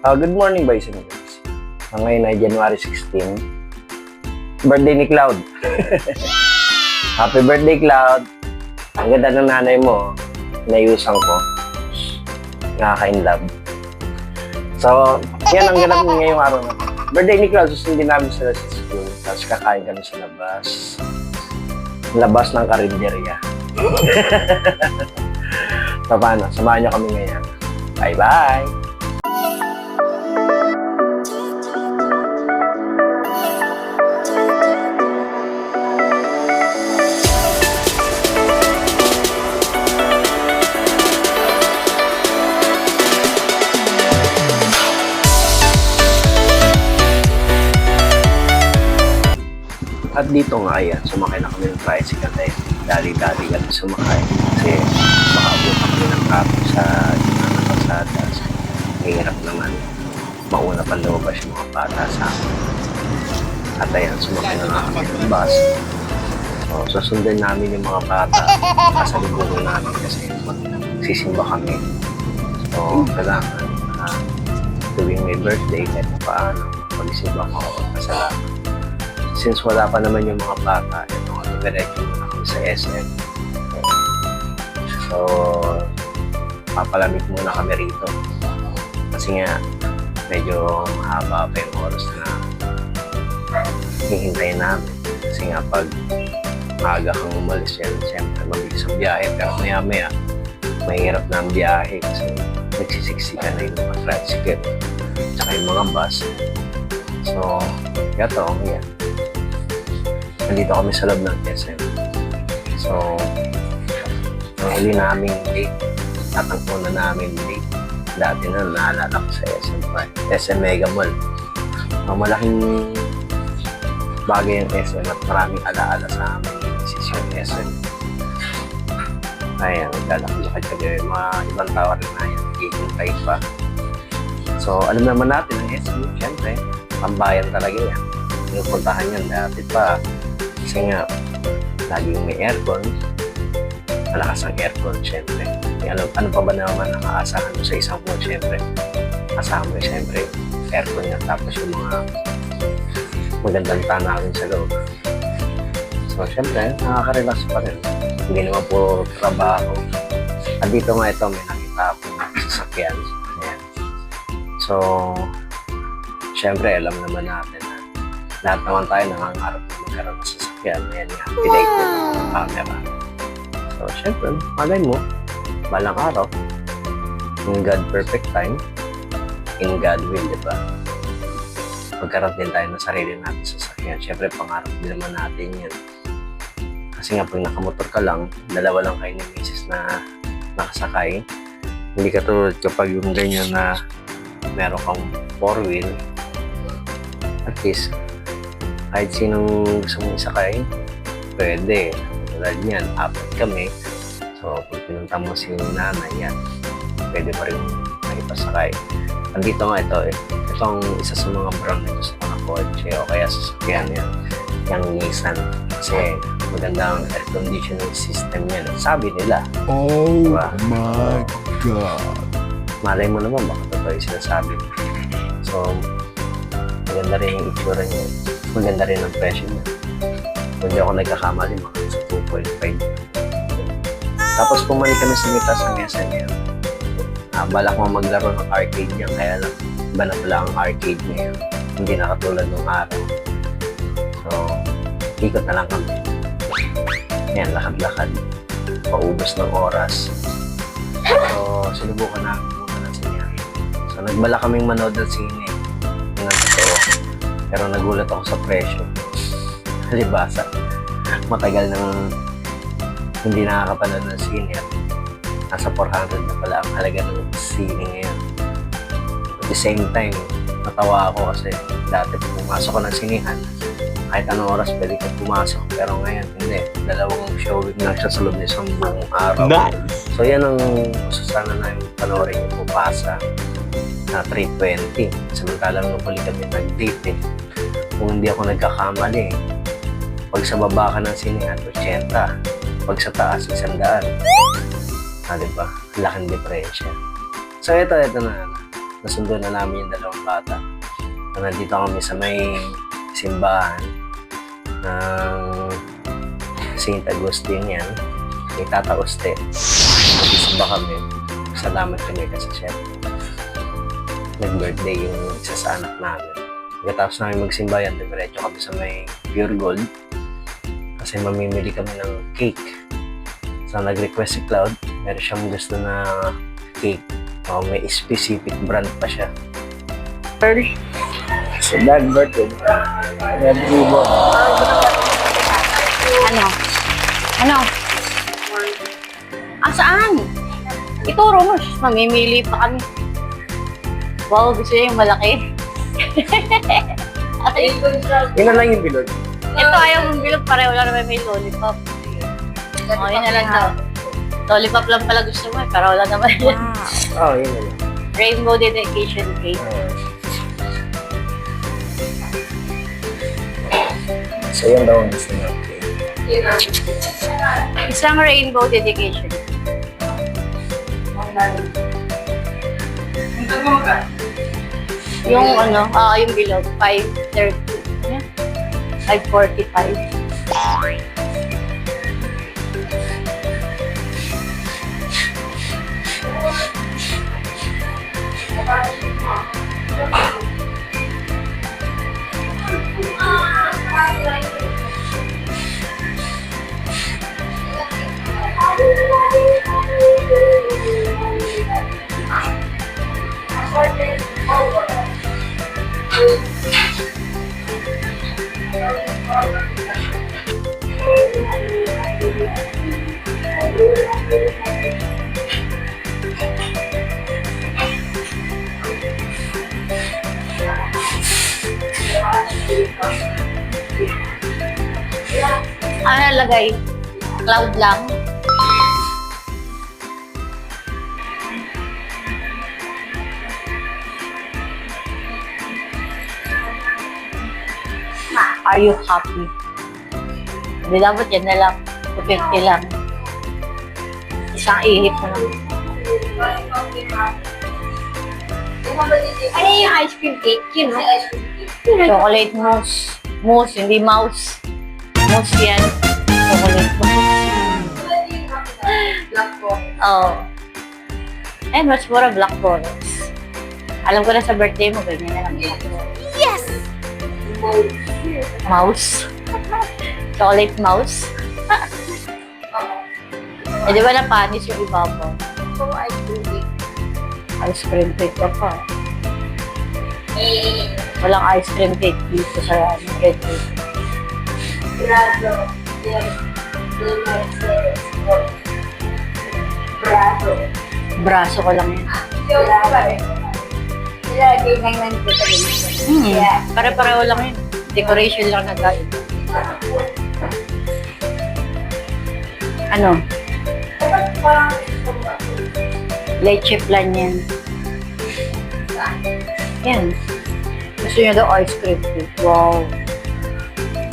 Good morning, boys and girls. Ngayon ay January 16. Birthday ni Cloud. Happy birthday, Cloud. Ang ganda ng nanay mo. Inayusan ko. Nakaka-inlove. So, yan ang ganap ngayong araw na. Birthday ni Cloud, susundin namin sila sa school. Tapos kakain kami sa labas. Labas ng karinderya. So, paano? Samahan niyo kami ngayon. Bye-bye! At dito nga yan, sumakay na kami ng tricycle dahil dali-dali kami sumakay kasi makaabot kami ng traffic sa gitna ng kalsada. Mahirap naman mauna pa lumabas yung mga bata sa amin. At ayan, sumakay na nga kami ng bus. So, susundan namin yung mga bata kasalubungan namin kasi magsisimba kami. So, kailangan tuwing may birthday kahit paano magsimba ko o pasalamat. Since wala pa naman yung mga bata, ito nga, diretso muna kami sa SM. So, papalamig muna kami rito. Kasi nga, medyo mahaba pa yung oras na hihintayin namin. Kasi nga, pag maaga kang umalis yan, siyempre mabilis ang biyahe. Pero maya-maya, mahirap na ang biyahe kasi nagsisiksikan na yung mga tricycle tsaka yung mga bus. So, gato, yan. Nandito kami sa loob ng SM. So, ang huli namin date, tatangko na namin date. Dati na naalala ko sa SM Mega Mall. Malaking bagay ang SM at maraming alaala sa amin yung SM. Ayan, naglalakad kami mga ibang tao rin na yan, hihintay pa. So, alam naman natin ang SM, syempre, pambayan talaga yan. Pinupuntahan yan dati pa. Kasi nga, laging may aircon. Malakas ang aircon, syempre. Ano pa ba naman ang aasahan mo sa isang mall, syempre? Asahan mo, syempre, aircon niya. Tapos yung mga magandang tanawin sa loob. So, syempre, nakaka-relax pa rin. Hindi naman po trabaho. At dito nga ito, may nakita ako ng sasakyan. Ayan. So, syempre, alam naman natin na lahat naman tayo nangangarap na magkaroon ng sasakyan. Ayan nga, pinay ko ng camera. So, syempre, malay mo, balang araw, in God perfect time, in God will, di ba? Magkaroon din tayo ng sarili natin sasakyan. Syempre, pangarap din naman natin yan. Kasi nga, pag nakamotor ka lang, dalawa lang kayo ni misis na nakasakay. Hindi ka tulad kapag yung ganyan na meron kang 4-wheel, at least, kahit sinong gusto mong isakay, pwede. Tulad niyan, apat kami. So, kung pinunta mo si nanay yan, pwede pa rin maipasakay. Andito nga ito eh. Ito ang isa sa mga brand nito sa mga kotse o kaya sasakyan yan. Yung Nissan. Kasi maganda ang air conditioning system yan. Sabi nila. Oh diba? my God! Malay mo naman, baka totoo yung sinasabi. So, maganda rin yung itsura niya. Maganda rin ang presyo niya. Kung di ako nagkakamali, mga sa 2.5. Tapos pumalik kami sa mitas ng SM niya. Balak mo maglaro ng arcade niya, kaya lang iba na pala ang arcade niya. Hindi na katulad ng araw. So, ikot na lang kami. Ayan, lakad-lakad. Paubos ng oras. So, sinubukan namin muna ng sinyahe. So, nagbala kaming manood ng sine. Yun ang totoo. Pero nagulat ako sa presyo. Halibasa. Matagal nang hindi nakakapanood ng sine. Nasa 400 na pala ang halaga ng sine ngayon. At the same time, natawa ako kasi dati pumasok ko ng sinihan. Kahit anong oras pwede ka pumasok. Pero ngayon, hindi. Dalawang showing lang siya sa loob ng isang buong araw. Nice! So yan ang sana na yung panoorin yung Pupasa na 320. Samantalang nung huli kami nag-date eh. Kung hindi ako nagkakamali, pag sa baba ka ng sinihan, 80. Pag sa taas, 100. Diba? Laking diferensya. So ito na. nasundo na namin yung dalawang bata. So, nandito kami sa may simbahan ng St. Agustin yan. May Tata Uste. Nag-isba kami. Salamat kami kasi siya. Nag-birthday yung isa sa anak namin. Pagkatapos namin magsimba yan, diretso kami sa may Pure Gold. Kasi mamimili kami ng cake. So, nag-request si Cloud. Meron siyang gusto na cake. O, may specific brand pa siya. Pearl. So, that birthday. Red ribbon. Ano? Ano? Saan? Ituro mo. Mamimili pa kami. Wow, gusto niya yung malaki. Yun na lang yung bilog. Ito ayaw mong bilog, pareho lang naman may lollipop. O, yun na lang daw. Lollipop lang pala gusto mo, pero wala naman. Oo, yun na lang. Rainbow dedication cake. So, yun daw ang gusto natin. Isang rainbow dedication. Yung ano, yung bilog, 5:30. Ano? 5:45. Ano nalagay? Cloud lang. Are you happy? Hindi dapat yan na lang. 250 lang. Isang ihip na lang. Ano yung ice cream cake? Yun, no? Chocolate mousse. Mousse, hindi mouse. Mousse yan. Chocolate mousse. Black forest. Oh. And mas mura Black Forest. Alam ko na sa birthday mo, ganyan na lang Black Forest. Yes! Mouse. Chocolate mouse. Eh, di ba napanis yung ibabaw? So, ice cream cake. Ice cream cake ka pa. Eh, Walang ice cream cake dito sa Red Bull. Brado. Brado. Braso ko lang yan. Nilagay lang nandito sa dito. Yeah. Pare-pareho lang yun. Decoration lang na gawin. Ano? Leche plan yan. Yan. Gusto niya daw ice cream cake. Wow.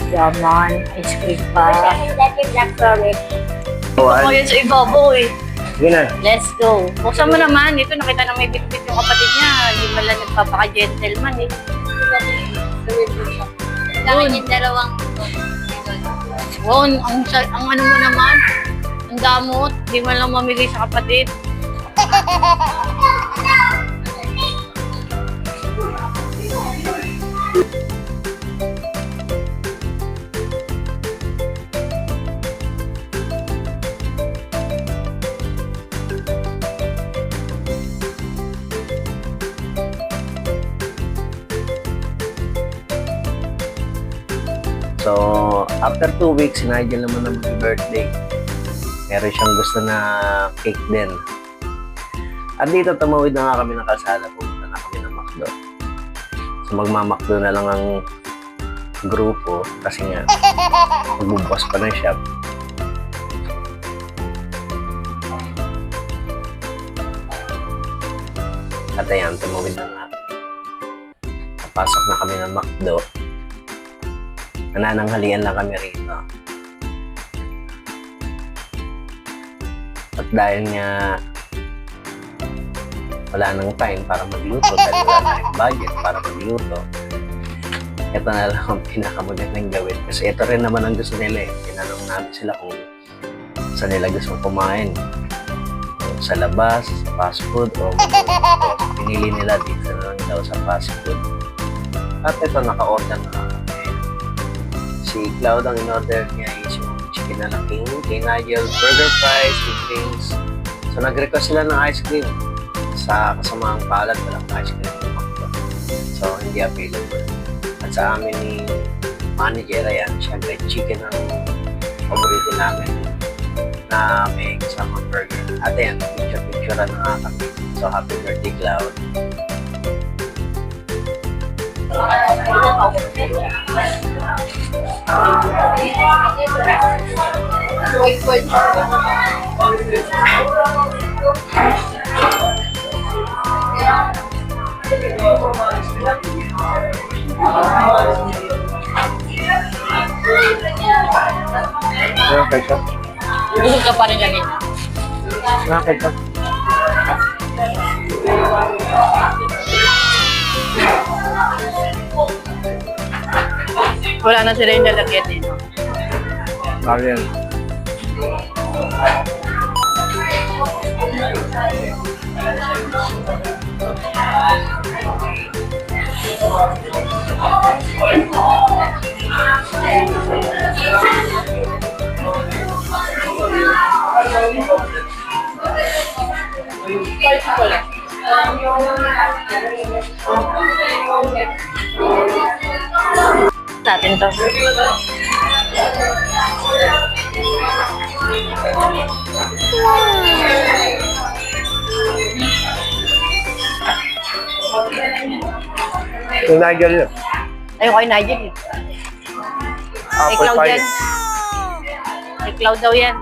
Yaman. Ice cream pa. Dati black forest. Ako yan sa ibabaw eh. Sige na. Let's go. Buksan mo naman. Ito nakita na may bitbit yung kapatid niya. Hindi man lang nagpapaka-gentleman eh. Dahil yung dalawang Wow, ang ano mo naman. Ang damot. Hindi man lang mamigay sa kapatid. So, after 2 weeks, si Nigel naman na mag-birthday. Meron siyang gusto na cake din. At dito, tumawid na nga kami ng kalsada. Pumunta na kami ng McDo. So, magmamakdo na lang ang grupo kasi nga, magbubukas pa ng shop. At ayan, tumawid na nga. Napasok na kami ng McDo. Nanananghalian lang kami rito. At dahil nga wala nang time para magluto dahil wala na rin budget para magluto. Ito na lang ang pinakamagandang gawin. Kasi ito rin naman ang gusto nila eh. Tinanong namin sila kung saan nila gusto kumain. Sa labas, sa fast food, o magluto. Pinili nila dito na lang daw sa fast food. At ito, naka-order na kami. Si Cloud ang in-order niya is yung chicken na laking, kay Nigel, burger fries, with drinks. So nag-request sila ng ice cream. Sa kasamaang palad, walang ice cream. So hindi available. At sa amin ni manager, ayan, syempre chicken ang paborito namin na may kasamang burger. At ayan, picture na nga kami. So happy birthday, Cloud. Ketchup? Busog ka pa rin ganito. Ketchup? Wala na sila yung lalagyan eh. Marian. Natin to. Yung Nigel yun. Ayun kay Nigel eh. May Cloud yan. May Cloud daw yan.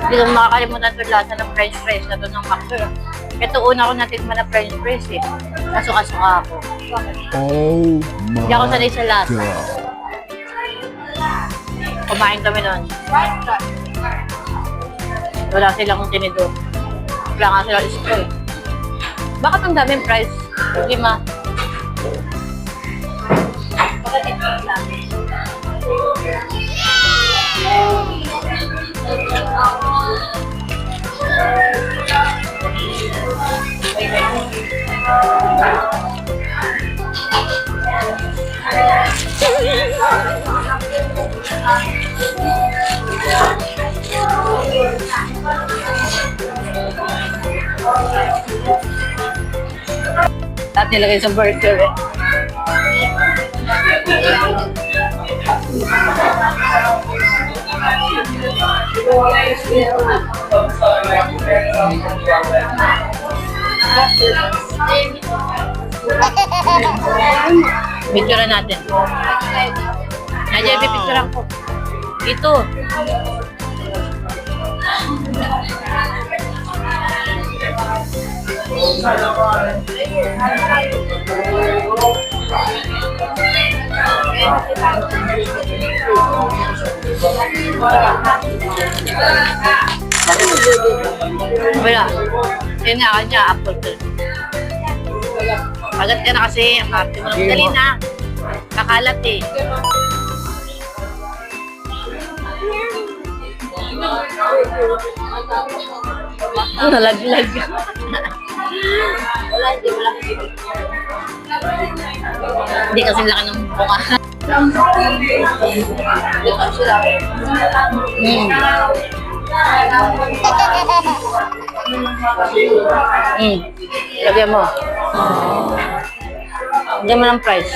Hindi ko makakalimutan ito lasa ng french fries na ito ng McDo. Ito una ko natikman na french fries eh. Nasuka-suka ako. Oh Hindi ako my sanay sa lasa. God. Kumain kami nun. Wala silang tinidor. Wala nga silang straw. Bakit ang daming price? 5. Bakit ito ang dami? Lahat nilagay sa burger eh. Picture natin. Nandiyan, pipicturean ko. Ito. Wala. Yun nga, kanya, apple to. Agad ka na kasi, ang arte mo lang. Dali na. Kakalat eh. Nalaglag. Hindi kasi laki ng bunga. Lagyan mo. Lagyan mo ng price.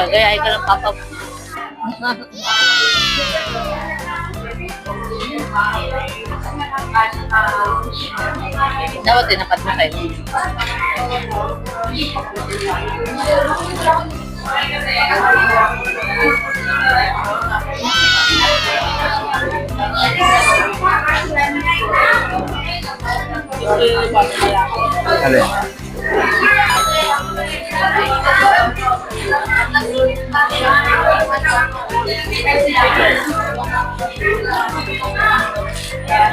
Kaya ay ka ng papa. Dapat tinapat mo tayo. Alin?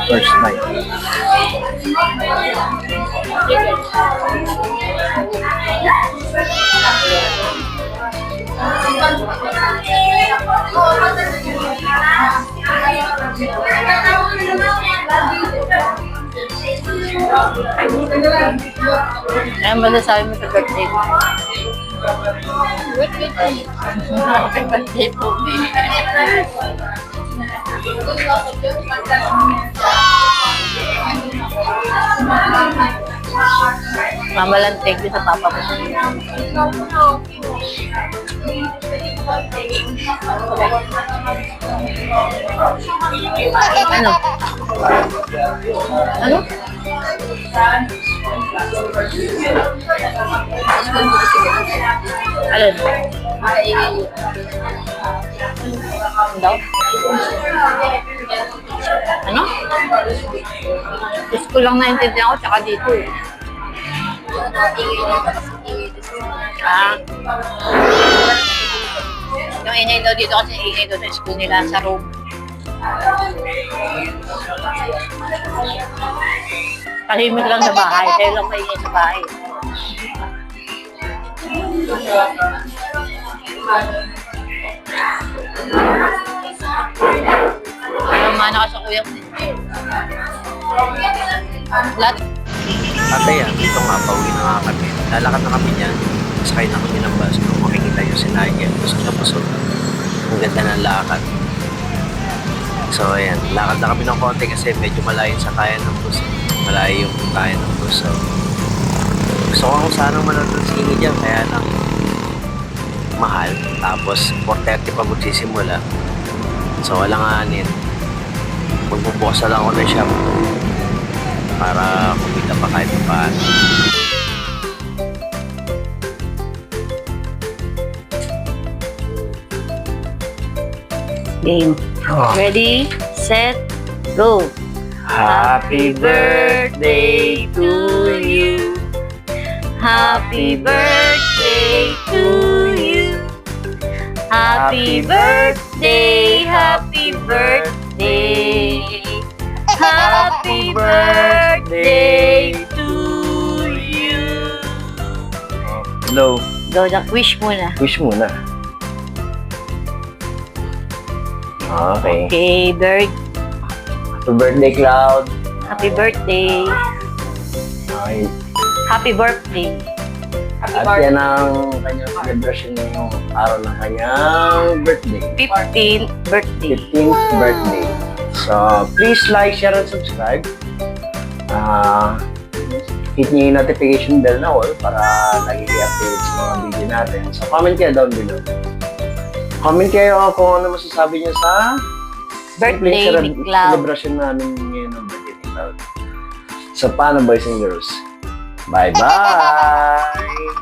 First night. Ano masasabi mo sa birthday mo? Happy birthday po. Mama lang, thank you sa papa mo. Ano? Ano? Alin? Ano daw? Ano? Gusto ko lang naintindihan ko, tsaka dito eh. Ah. Yung ingay daw dito kasi ingay daw sa school nila sa room. Tahimik lang sa bahay, dahil lang maingay sa bahay. Mana ka sa kuya mo. Lahat. Ate yan, dito nga, pauwi na nga kami. Lalakad na kami niyan. Sakay na kami ng bus. Kung makikita yung si Nigel, gusto na pusod. Ang ganda ng lakad. So, ayan. Lakad na kami ng konti kasi medyo malayo sa kaya ng bus. Malayo yung kaya ng bus. So, gusto ko kung saan manood ng sini dyan. Kaya lang, mahal. Tapos, 4:30 pa magsisimula. So, wala nga anin. Magbubukas na lang ako ng shop para kumita pa kahit paano. Game. Ready, set, go. Happy birthday to you. Happy birthday to you. Happy birthday, happy birthday. Happy birthday to you. Hello. Go, wish muna. Wish muna. Okay. Okay, Happy birthday, Cloud. happy birthday. Okay. Happy birthday. At yan ang kanyang celebration ngayong araw ng kanyang birthday. 15th birthday. 15th birthday. So, please like, share, and subscribe. Hit niyo yung notification bell na all para lagi i-update sa mga video natin. So, comment kayo down below. Comment kayo kung ano masasabi niyo sa Birthday ni Cloud. celebration namin ngayon ng birthday ni Cloud. So, paano boys and girls? Bye-bye!